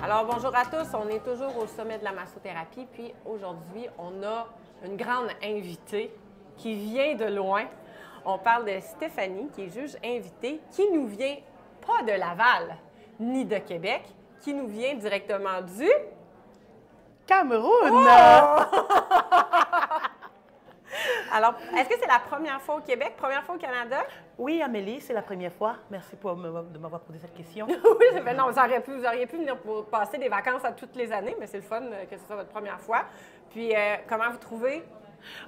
Alors, bonjour à tous. On est toujours au sommet de la massothérapie. Puis aujourd'hui, on a une grande invitée qui vient de loin. On parle de Stéphanie, qui est juge invitée, qui nous vient pas de Laval ni de Québec, qui nous vient directement du Cameroun! Oh! Alors, est-ce que c'est la première fois au Québec, première fois au Canada? Oui, Amélie, c'est la première fois. Merci de m'avoir posé cette question. Oui, ben non, vous auriez pu venir pour passer des vacances à toutes les années, mais c'est le fun que ce soit votre première fois. Puis, comment vous trouvez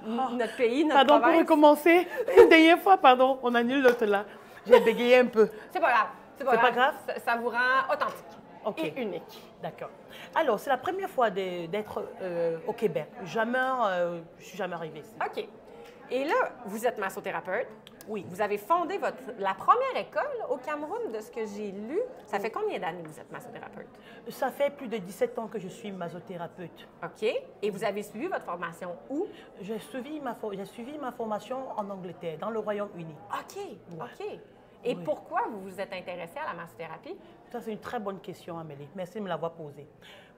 notre pays, notre Pardon province? pour recommencer. Une dernière fois, pardon, on annule l'autre là. J'ai bégayé un peu. C'est pas grave. C'est pas grave? Ça vous rend authentique OK. et unique. D'accord. Alors, c'est la première fois d'être au Québec. Jamais, je suis jamais arrivée ici. OK. Et là, vous êtes massothérapeute. Oui. Vous avez fondé la première école au Cameroun, de ce que j'ai lu. Ça fait combien d'années que vous êtes massothérapeute? Ça fait plus de 17 ans que je suis masothérapeute. OK. Et vous avez suivi votre formation où? J'ai suivi ma formation en Angleterre, dans le Royaume-Uni. OK. OK. Et Oui. pourquoi vous vous êtes intéressée à la massothérapie? Ça, c'est une très bonne question, Amélie. Merci de me l'avoir posée.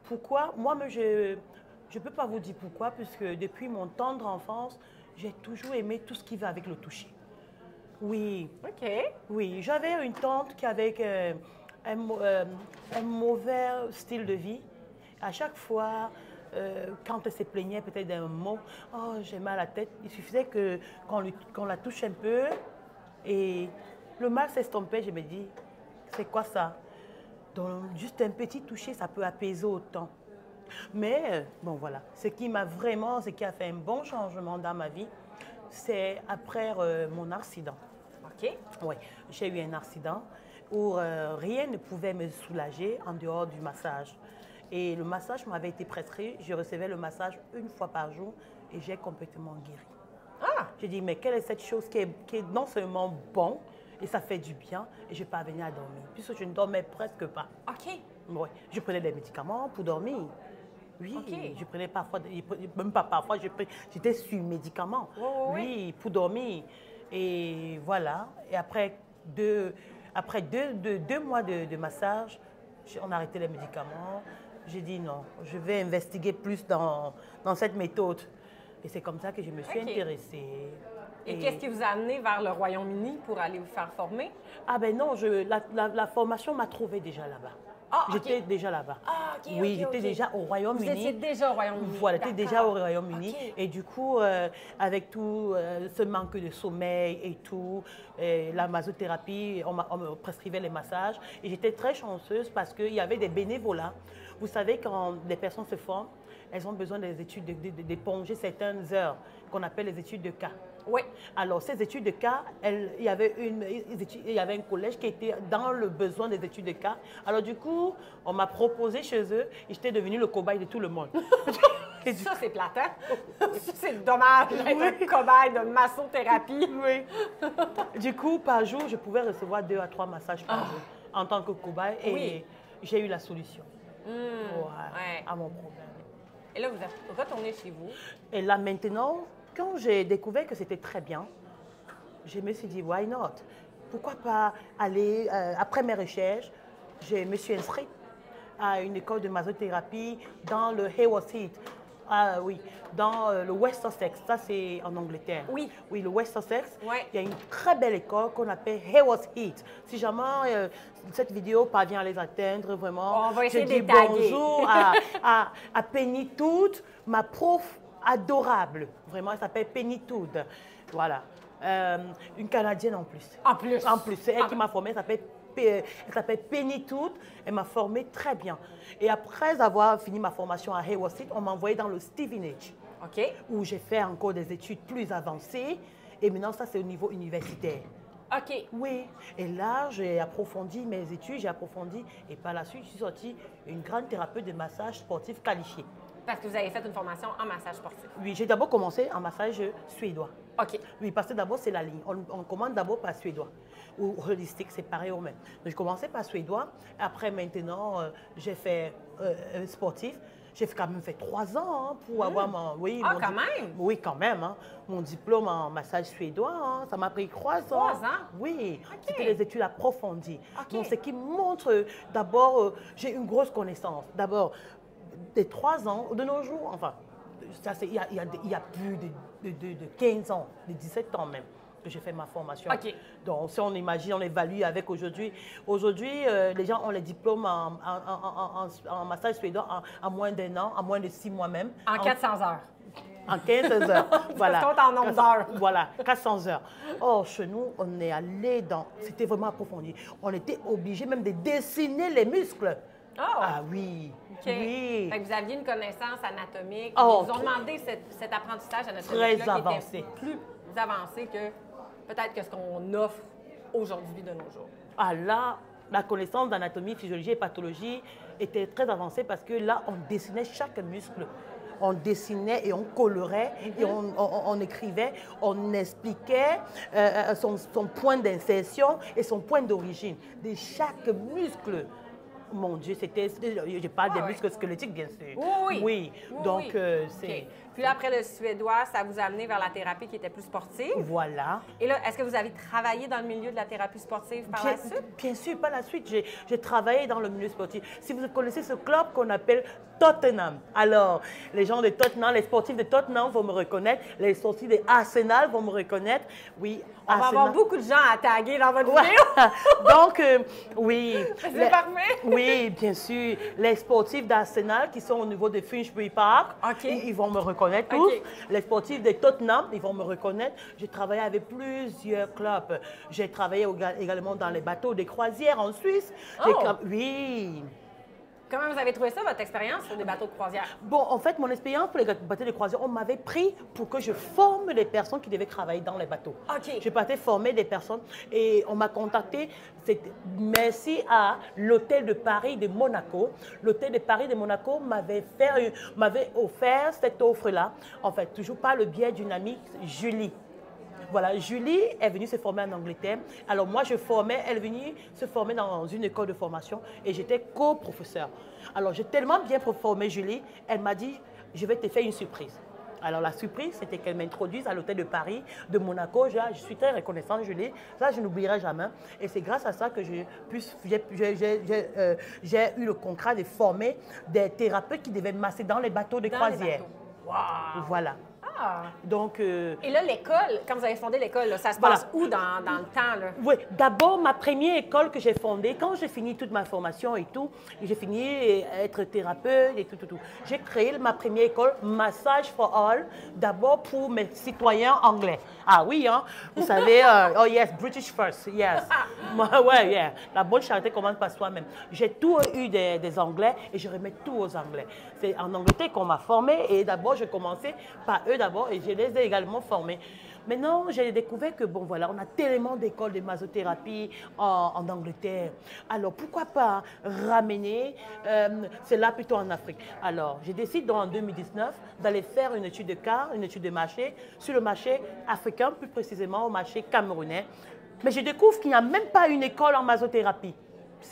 Pourquoi? Moi, je ne peux pas vous dire pourquoi, puisque depuis mon tendre enfance, j'ai toujours aimé tout ce qui va avec le toucher. Oui. OK. Oui, j'avais une tante qui avait un mauvais style de vie. À chaque fois, quand elle se plaignait peut-être d'un mot, « Oh, j'ai mal à la tête », il suffisait qu'on la touche un peu et le mal s'estompait. Je me dis, c'est quoi ça? Donc, juste un petit toucher, ça peut apaiser autant. Mais, bon voilà, ce qui a fait un bon changement dans ma vie, c'est après mon accident. OK. Oui, j'ai eu un accident où rien ne pouvait me soulager en dehors du massage. Et le massage m'avait été prescrit, je recevais le massage une fois par jour et j'ai complètement guéri. Ah! J'ai dit, mais quelle est cette chose qui est non seulement bon et ça fait du bien et je parvenais à dormir, puisque je ne dormais presque pas. OK. Oui, je prenais des médicaments pour dormir. Oui, OK. je prenais parfois, même pas parfois, j'étais sur médicaments. Oui, pour dormir. Et voilà. Et après deux mois de massage, on a arrêté les médicaments. J'ai dit non, je vais investiguer plus dans cette méthode. Et c'est comme ça que je me suis intéressée. Et qu'est-ce qui vous a amené vers le Royaume-Uni pour aller vous faire former? Ah ben non, la formation m'a trouvé déjà là-bas. Ah, OK. J'étais déjà là-bas. Ah, OK, Oui, OK, j'étais OK. déjà au Royaume-Uni. Vous étiez déjà au Royaume-Uni. Voilà, j'étais déjà au Royaume-Uni. OK. Et du coup, avec tout ce manque de sommeil et tout, la masothérapie, on me prescrivait les massages. Et j'étais très chanceuse parce qu'il y avait des bénévolats. Vous savez, quand des personnes se forment, elles ont besoin des études, d'éponger certaines heures qu'on appelle les études de cas. Oui. Alors, ces études de cas, il y avait un collège qui était dans le besoin des études de cas. Alors, du coup, on m'a proposé chez eux et j'étais devenue le cobaye de tout le monde. Ça, c'est plate, hein? Ça, c'est dommage d'être un cobaye de massothérapie. Oui. Du coup, par jour, je pouvais recevoir 2 à 3 massages par jour en tant que cobaye et j'ai eu la solution à mon problème. Et là, vous êtes retourné chez vous. Et là, maintenant, quand j'ai découvert que c'était très bien, je me suis dit, why not? Pourquoi pas aller, après mes recherches, je me suis inscrite à une école de masothérapie dans le Haywards Heath. Ah oui, dans le West Sussex, ça c'est en Angleterre. Oui. Oui, le West Sussex. Ouais. Il y a une très belle école qu'on appelle Haywards Heath. Si jamais cette vidéo parvient à les atteindre, vraiment, on va essayer je dis de taguer. bonjour à Penny Toot, ma prof adorable. Vraiment, elle s'appelle Penny Toot. Voilà. Une Canadienne en plus. En plus. En plus, c'est elle qui m'a formée, elle s'appelle Penny Toot. Elle m'a formée très bien. Et après avoir fini ma formation à Haywards Heath, on m'a envoyé dans le Stevenage. OK. Où j'ai fait encore des études plus avancées. Et maintenant, ça, c'est au niveau universitaire. OK. Oui. Et là, j'ai approfondi mes études, et par la suite, je suis sortie une grande thérapeute de massage sportif qualifiée. Parce que vous avez fait une formation en massage sportif. Oui, j'ai d'abord commencé en massage suédois. OK. Oui, parce que d'abord, c'est la ligne. On commande d'abord par suédois. Ou holistique, c'est pareil au même. Donc, je commençais par suédois. Après, maintenant, j'ai fait sportif. J'ai quand même fait 3 ans hein, pour avoir mon... Oui, Ah, quand même? Oui, quand même. Hein, mon diplôme en massage suédois, hein, ça m'a pris 3 ans. 3 ans? Oui, OK. c'était des études approfondies. OK. Donc, ce qui montre, d'abord, j'ai une grosse connaissance. D'abord, des 3 ans, de nos jours, enfin, ça, il y a plus de 15 ans, de 17 ans même que j'ai fait ma formation. OK. Donc, si on imagine, on évalue avec aujourd'hui. Aujourd'hui, les gens ont les diplômes en massage suédois en moins d'1 an, en moins de 6 mois même. En 400 heures. En 15 heures. Voilà. Ça se compte en nombre d'heures. Voilà, 400 heures. Or, chez nous, on est allé dans... C'était vraiment approfondi. On était obligé même de dessiner les muscles. Oh! Ah oui. OK. Oui. Fait que vous aviez une connaissance anatomique. Oh, Ils vous ont demandé cet apprentissage anatomique Très avancé. qui était plus avancé que peut-être que ce qu'on offre aujourd'hui de nos jours. Ah là, la connaissance d'anatomie, physiologie et pathologie était très avancée parce que là, on dessinait chaque muscle. On dessinait et on colorait et on écrivait, on expliquait son point d'insertion et son point d'origine de chaque muscle. Mon Dieu, je parle des muscles squelettiques, bien sûr. Oui. Oui, donc c'est... OK. Puis là, après le suédois, ça vous a amené vers la thérapie qui était plus sportive. Voilà. Et là, est-ce que vous avez travaillé dans le milieu de la thérapie sportive par la suite? Bien sûr, par la suite, j'ai travaillé dans le milieu sportif. Si vous connaissez ce club qu'on appelle Tottenham, alors les gens de Tottenham, les sportifs de Tottenham vont me reconnaître, les sportifs de Arsenal vont me reconnaître. Oui, On va avoir beaucoup de gens à taguer dans votre vidéo. Donc, oui. C'est parfait. Oui, bien sûr. Les sportifs d'Arsenal qui sont au niveau de Finsbury Park, OK. ils vont me reconnaître tous. OK. Les sportifs de Tottenham, ils vont me reconnaître. J'ai travaillé avec plusieurs clubs. J'ai travaillé également dans les bateaux des croisières en Suisse. Oui. Comment vous avez trouvé ça, votre expérience sur des bateaux de croisière? Bon, en fait, mon expérience pour les bateaux de croisière, on m'avait pris pour que je forme les personnes qui devaient travailler dans les bateaux. OK. Je partais former des personnes et on m'a contacté. Merci à l'hôtel de Paris de Monaco. L'hôtel de Paris de Monaco m'avait offert cette offre-là. En fait, toujours par le biais d'une amie, Julie. Voilà, Julie est venue se former en Angleterre. Alors moi, elle est venue se former dans une école de formation et j'étais co-professeur. Alors j'ai tellement bien formé Julie, elle m'a dit, je vais te faire une surprise. Alors la surprise, c'était qu'elle m'introduise à l'hôtel de Paris, de Monaco. Je suis très reconnaissante, Julie. Ça, je n'oublierai jamais. Et c'est grâce à ça que j'ai eu le contrat de former des thérapeutes qui devaient masser dans les bateaux de croisière. Wow. Voilà. Ah. Donc, et là, l'école, quand vous avez fondé l'école, ça se passe où dans le temps? Là? Oui, d'abord, ma première école que j'ai fondée, quand j'ai fini toute ma formation et tout, j'ai fini à être thérapeute et tout. J'ai créé ma première école, Massage for All, d'abord pour mes citoyens anglais. Ah oui, hein? Vous savez, oh yes, British first, yes. Ouais, yeah. La bonne charité commence par soi-même. J'ai tout eu des Anglais et je remets tout aux Anglais. C'est en Angleterre qu'on m'a formé et d'abord, j'ai commencé par eux d'abord et je les ai également formés. Maintenant, j'ai découvert que, bon, voilà, on a tellement d'écoles de masothérapie en Angleterre. Alors, pourquoi pas ramener cela plutôt en Afrique? Alors, j'ai décidé en 2019 d'aller faire une étude de cas, une étude de marché, sur le marché africain, plus précisément au marché camerounais. Mais je découvre qu'il n'y a même pas une école en masothérapie.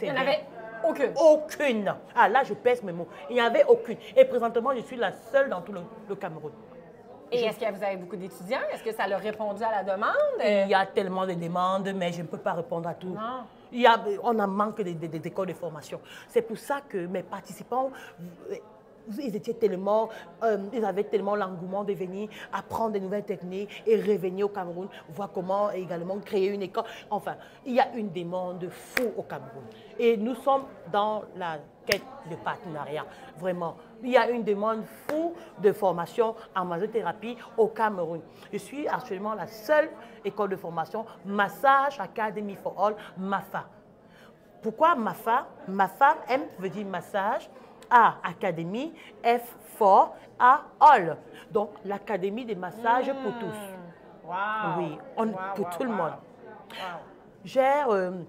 Il n'y en avait aucune? Aucune. Ah, là, je pèse mes mots. Il n'y avait aucune. Et présentement, je suis la seule dans tout le Cameroun. Et est-ce que vous avez beaucoup d'étudiants? Est-ce que ça a répondu à la demande? Il y a tellement de demandes, mais je ne peux pas répondre à tout. Non. On a manque d'écoles de formation. C'est pour ça que mes participants, ils avaient tellement l'engouement de venir apprendre de nouvelles techniques et revenir au Cameroun, voir comment également créer une école. Enfin, il y a une demande fou au Cameroun. Et nous sommes dans la quête de partenariat, vraiment. Il y a une demande fou de formation en masothérapie au Cameroun. Je suis actuellement la seule école de formation Massage Academy for All, MAFA. Pourquoi MAFA? MAFA, M veut dire massage, A, Académie, F, for, A, All. Donc, l'Académie des massages pour tous. Wow. Oui, pour tout le monde. Wow.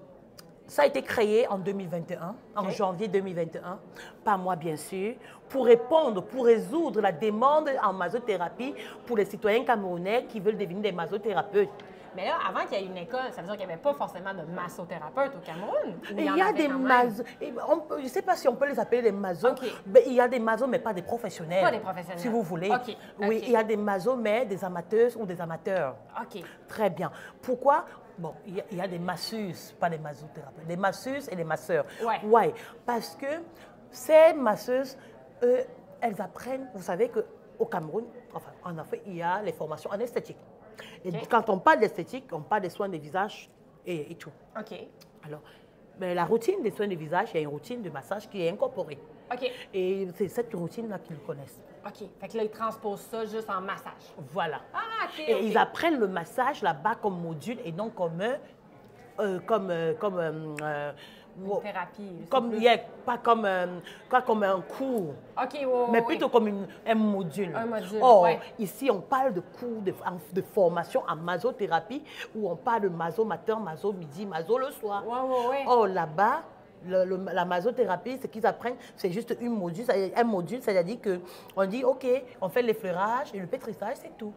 Ça a été créé en 2021, en janvier 2021, par moi bien sûr, pour répondre, pour résoudre la demande en masothérapie pour les citoyens camerounais qui veulent devenir des masothérapeutes. Mais là, avant qu'il y ait une école, ça veut dire qu'il n'y avait pas forcément de massothérapeute au Cameroun? Ou Il y en a avait des quand même? masos. Je ne sais pas si on peut les appeler des masos. OK. Mais il y a des masos, mais pas des professionnels. Pas des professionnels. Si vous voulez. OK, Oui, OK. il y a des masos, mais des amateuses ou des amateurs. OK. Très bien. Pourquoi? Bon, il y a des masseuses, pas des masothérapeutes. Des masseuses et des masseurs. Ouais. Ouais, parce que ces masseuses, elles apprennent, vous savez qu'au Cameroun, enfin en Afrique, il y a les formations en esthétique. Et OK. quand on parle d'esthétique, on parle des soins des visages et tout. OK. Alors, mais la routine des soins de visage, il y a une routine de massage qui est incorporée. OK. Et c'est cette routine-là qu'ils connaissent. OK. Fait que là, ils transposent ça juste en massage. Voilà. Ah, OK. Et OK. ils apprennent le massage là-bas comme module et non comme Une thérapie. c'est comme plus- yeah, pas comme un cours, OK, ouais, mais ouais, plutôt ouais. comme un module. Un module, Or, ouais. ici, on parle de cours de formation en masothérapie où on parle de maso matin, maso midi, maso le soir. Ouais, ouais, ouais. Or, là-bas, la masothérapie, ce qu'ils apprennent, c'est juste un module, c'est-à-dire qu'on dit, OK, on fait l'effleurage et le pétrissage, c'est tout.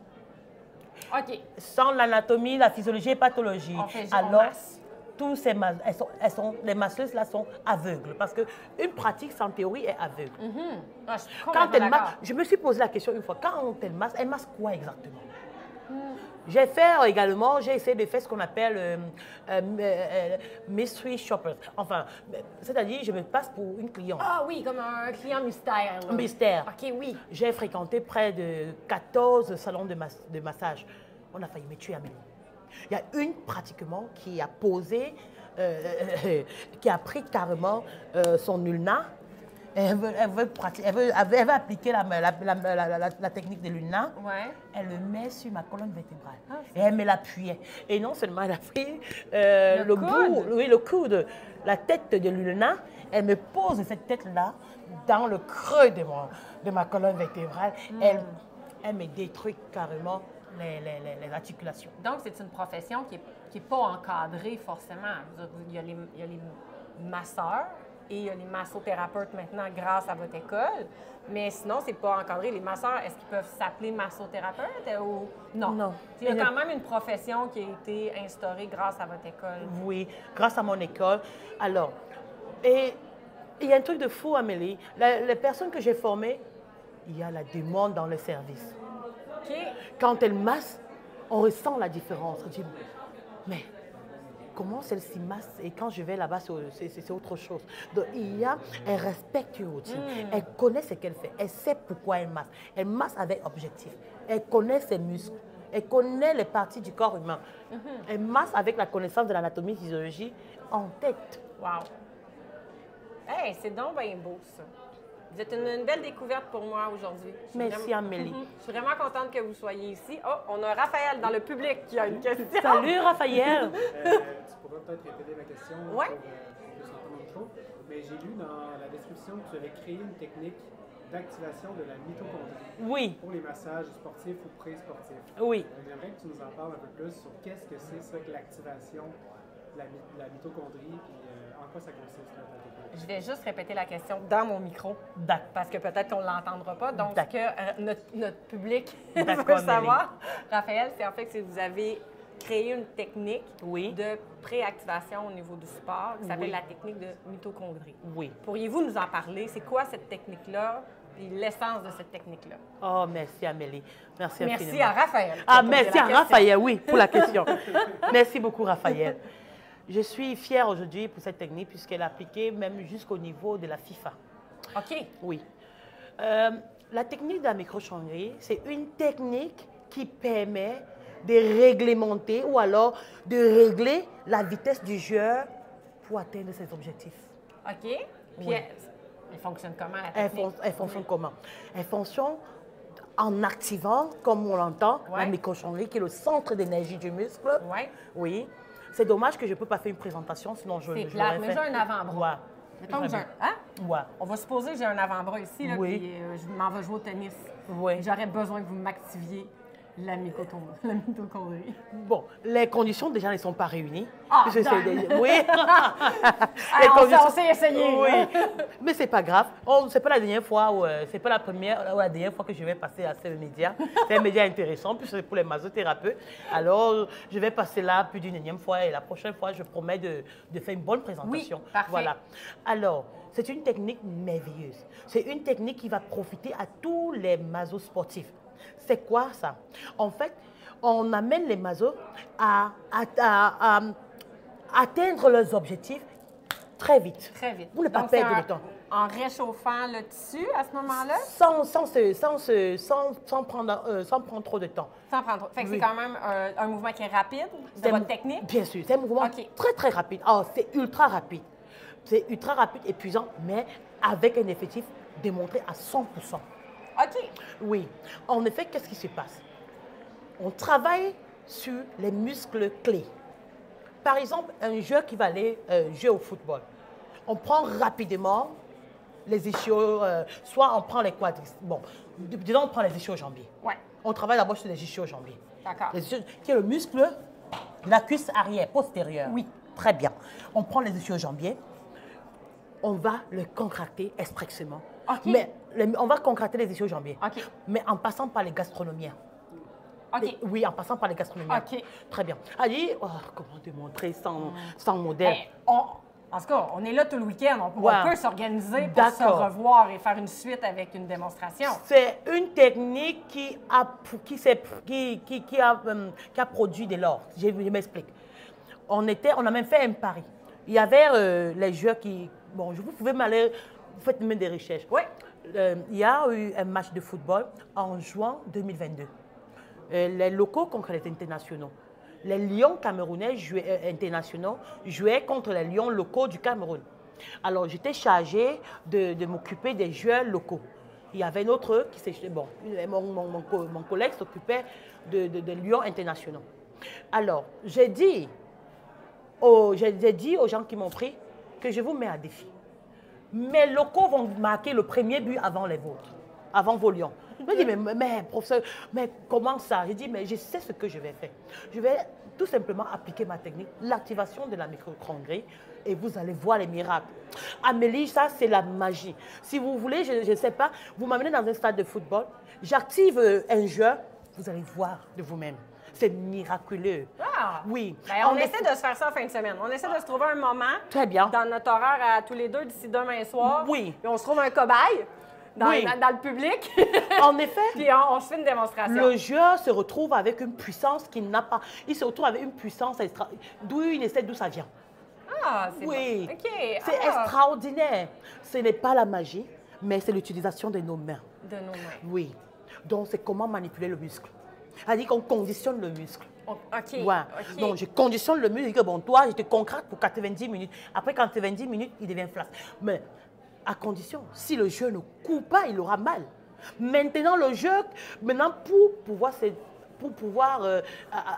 OK. Sans l'anatomie, la physiologie et pathologie. On fait juste- on Alors, masse. tous ces les masseuses là sont aveugles parce qu'une pratique sans théorie est aveugle. Ah, je suis Quand complètement elle d'accord. masse, je me suis posé la question une fois, quand elle masse quoi exactement? J'ai fait également, j'ai essayé de faire ce qu'on appelle mystery shopper. Enfin, c'est-à-dire, je me passe pour une cliente. Ah oui, comme un client mystère. là. Mystère. OK, oui. J'ai fréquenté près de 14 salons de massage. On a failli me tuer, Amélie. Il y a une pratiquement qui a posé, qui a pris carrément son ulna. Elle veut appliquer la technique de l'ulna. Ouais. Elle le met sur ma colonne vertébrale. Ah, et elle me l'appuyait. Et non seulement elle a pris Le bout, coude? oui, le coude, la tête de l'ulna, elle me pose cette tête-là dans le creux de ma colonne vertébrale. Elle me détruit carrément les articulations. Donc, c'est une profession qui est pas encadrée forcément. Je veux dire, il y a les masseurs et il y a les massothérapeutes maintenant grâce à votre école. Mais sinon, c'est pas encadré. Les masseurs, est-ce qu'ils peuvent s'appeler massothérapeutes ou non? Non. Il y a quand même une profession qui a été instaurée grâce à votre école. Oui, grâce à mon école. Alors, et il y a un truc de fou, Amélie. Les personnes que j'ai formées, il y a la demande dans le service. OK. Quand elles massent, on ressent la différence. On dit, mais comment celle-ci masse et quand je vais là-bas, c'est autre chose. Donc, elle respecte une routine. Elle connaît ce qu'elle fait. Elle sait pourquoi elle masse. Elle masse avec objectif. Elle connaît ses muscles. Elle connaît les parties du corps humain. Elle masse avec la connaissance de l'anatomie, physiologie en tête. Wow. Hey, c'est donc bien beau, ça. Vous êtes une belle découverte pour moi aujourd'hui. Je suis Merci, Amélie. Je suis vraiment contente que vous soyez ici. Oh, on a Raphaël dans le public qui a une question. Salut, Raphaël. Tu pourrais peut-être répéter ma question Ouais. pour que je s'entende trop. Mais j'ai lu dans la description que tu avais créé une technique d'activation de la mitochondrie Oui, pour les massages sportifs ou pré-sportifs. oui. J'aimerais que tu nous en parles un peu plus sur qu'est-ce que c'est ça que l'activation de la mitochondrie et en quoi ça consiste là, ta technique. Je vais juste répéter la question dans mon micro. D'accord. Parce que peut-être qu'on ne l'entendra pas. Donc, D'accord. que notre public D'accord, veut Amélie. savoir, Raphaël, c'est en fait que vous avez créé une technique Oui. de préactivation au niveau du sport qui s'appelle Oui. la technique de mitochondrie. Oui. Pourriez-vous nous en parler? C'est quoi cette technique-là et l'essence de cette technique-là? Oh, merci, Amélie. Merci Merci infiniment. à Raphaël. qui Ah, a posé merci la à question. Raphaël, oui, pour la question. Merci beaucoup, Raphaël. Je suis fière aujourd'hui pour cette technique puisqu'elle est appliquée même jusqu'au niveau de la FIFA. OK. Oui. La technique de la microchondrie, c'est une technique qui permet de réglementer ou alors de régler la vitesse du joueur pour atteindre ses objectifs. OK. Puis, Oui. elle fonctionne comment, la Elle, technique? elle fonctionne comment? Elle fonctionne en activant, comme on l'entend, Ouais. la microchondrie qui est le centre d'énergie du muscle. Oui. Oui. C'est dommage que je ne peux pas faire une présentation, sinon je C'est je plate, l'aurais mais fait. j'ai un avant-bras. Ouais. Mettons que j'ai un... Hein? Ouais. On va supposer que j'ai un avant-bras ici, là, Oui. puis je m'en vais jouer au tennis. Oui. J'aurais besoin que vous m'activiez La mitochondrie. Bon, les conditions déjà ne sont pas réunies. Ah, Puisque oui. On s'est essayé. Oui. Mais c'est pas grave. C'est pas la dernière fois c'est pas la première ou la dernière fois que je vais passer à ce média. C'est un média intéressant puisque c'est pour les masothérapeutes. Alors, je vais passer là plus d'une énième fois et la prochaine fois, je promets de faire une bonne présentation. Oui, parfait. Voilà. Alors, c'est une technique merveilleuse. C'est une technique qui va profiter à tous les masosportifs. C'est quoi ça? En fait, on amène les masos à atteindre leurs objectifs très vite. Très vite. Vous ne pas Donc, perdre de temps. En réchauffant le tissu à ce moment-là? Sans prendre trop de temps. Sans prendre trop. Fait que Oui. c'est quand même un mouvement qui est rapide de votre technique? Bien sûr, c'est un mouvement OK. très, très rapide. Oh, c'est ultra rapide. C'est ultra rapide, épuisant, mais avec un effectif démontré à 100%. OK. Oui. En effet, qu'est-ce qui se passe? On travaille sur les muscles clés. Par exemple, un joueur qui va aller jouer au football. On prend rapidement les ischios, soit on prend les quadriceps. Bon, disons on prend les ischio-jambiers. Ouais. On travaille d'abord sur les ischio-jambiers. D'accord. Qui est le muscle de la cuisse arrière, postérieure. Oui. Très bien. On prend les ischio-jambiers. On va le contracter expressément. OK. Mais on va contracter les ischio-jambiers. OK. Mais en passant par les gastronomiens. OK. Oui, en passant par les gastronomiens. OK. Très bien. Allez, comment te montrer sans modèle? Hey, en tout cas, on est là tout le week-end. On Ouais. peut s'organiser pour se D'accord. revoir et faire une suite avec une démonstration. C'est une technique qui a produit de l'or. Je m'explique. On a même fait un pari. Il y avait les joueurs qui... Bon, vous pouvez m'aller... Vous faites même des recherches. Oui. Il y a eu un match de football en juin 2022. Les locaux contre les internationaux. Les Lions camerounais internationaux jouaient contre les Lions locaux du Cameroun. Alors, j'étais chargée de m'occuper des joueurs locaux. Il y avait un autre qui s'est... Bon, mon collègue s'occupait des Lions internationaux. Alors, j'ai dit aux gens qui m'ont pris que je vous mets à défi. Mes locaux vont marquer le premier but avant les vôtres, avant vos Lions. Je me dis, mais professeur, mais comment ça? J'ai dit, mais je sais ce que je vais faire. Je vais tout simplement appliquer ma technique, l'activation de la mitochondrie, et vous allez voir les miracles. Amélie, ça, c'est la magie. Si vous voulez, je ne sais pas, vous m'amenez dans un stade de football, j'active un joueur, vous allez voir de vous-même. C'est miraculeux. Ah! Oui. Ben, on essaie de se faire ça en fin de semaine. On essaie de se trouver un moment Très bien. dans notre horaire à tous les deux d'ici demain soir. Oui. Puis on se trouve un cobaye dans le public. En effet. Puis on se fait une démonstration. Le joueur se retrouve avec une puissance qu'il n'a pas. Il se retrouve avec une puissance d'où ça vient. Ah, c'est Oui. bon. OK. C'est extraordinaire. Ce n'est pas la magie, mais c'est l'utilisation de nos mains. De nos mains. Oui. Donc, c'est comment manipuler le muscle. C'est-à-dire qu'on conditionne le muscle. OK. Ouais. OK. Donc, je conditionne le muscle. Je dis que bon, toi, je te contracte pour 90 minutes. Après 90 minutes, il devient flasque. Mais à condition, si le jeu ne court pas, il aura mal. Maintenant, pour pouvoir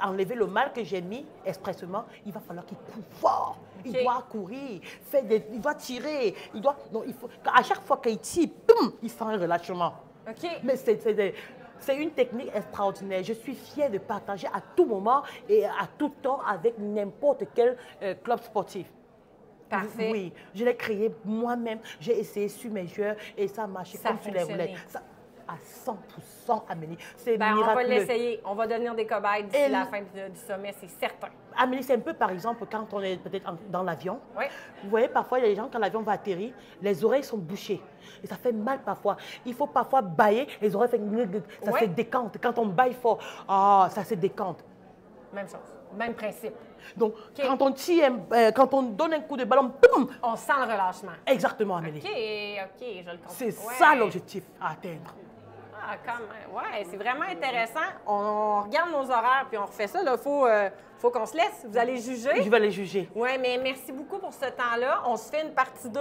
enlever le mal que j'ai mis expressément, il va falloir qu'il court fort. Il doit courir, il doit tirer. Donc, à chaque fois qu'il tire, boum, il sent un relâchement. OK. Mais c'est une technique extraordinaire. Je suis fière de partager à tout moment et à tout temps avec n'importe quel club sportif. Parfait. Oui, je l'ai créé moi-même. J'ai essayé sur mes joueurs et ça a marché Ça comme a sur les fonctionné. roulettes. Ça, à 100%, Amélie. C'est Ben, on miraculeux. va l'essayer. On va devenir des cobayes d'ici Et la fin du sommet, c'est certain. Amélie, c'est un peu, par exemple, quand on est peut-être dans l'avion. Oui. Vous voyez, parfois, il y a des gens, quand l'avion va atterrir, les oreilles sont bouchées. Et ça fait mal parfois. Il faut parfois bailler, les oreilles, ça se décante. Quand on baille fort, ça se décante. Même chose. Même principe. Donc, quand on tire, quand on donne un coup de ballon, boum! On sent le relâchement. Exactement, Amélie. OK, je le comprends. C'est Ouais. ça l'objectif à atteindre. Ah, quand même. Ouais, c'est vraiment intéressant. On regarde nos horaires puis on refait ça. Il faut qu'on se laisse. Vous allez juger. Je vais les juger. Oui, mais merci beaucoup pour ce temps-là. On se fait une partie 2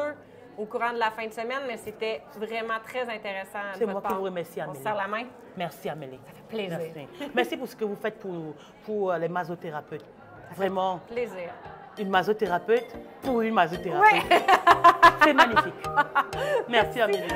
au courant de la fin de semaine, mais c'était vraiment très intéressant. C'est moi qui vous remercie, On Amélie. se serre la main. Merci, Amélie. Ça fait plaisir. Merci. Merci pour ce que vous faites pour les masothérapeutes. Vraiment, Plaisir. une masothérapeute pour une masothérapeute. Oui. C'est magnifique. Merci, Amélie.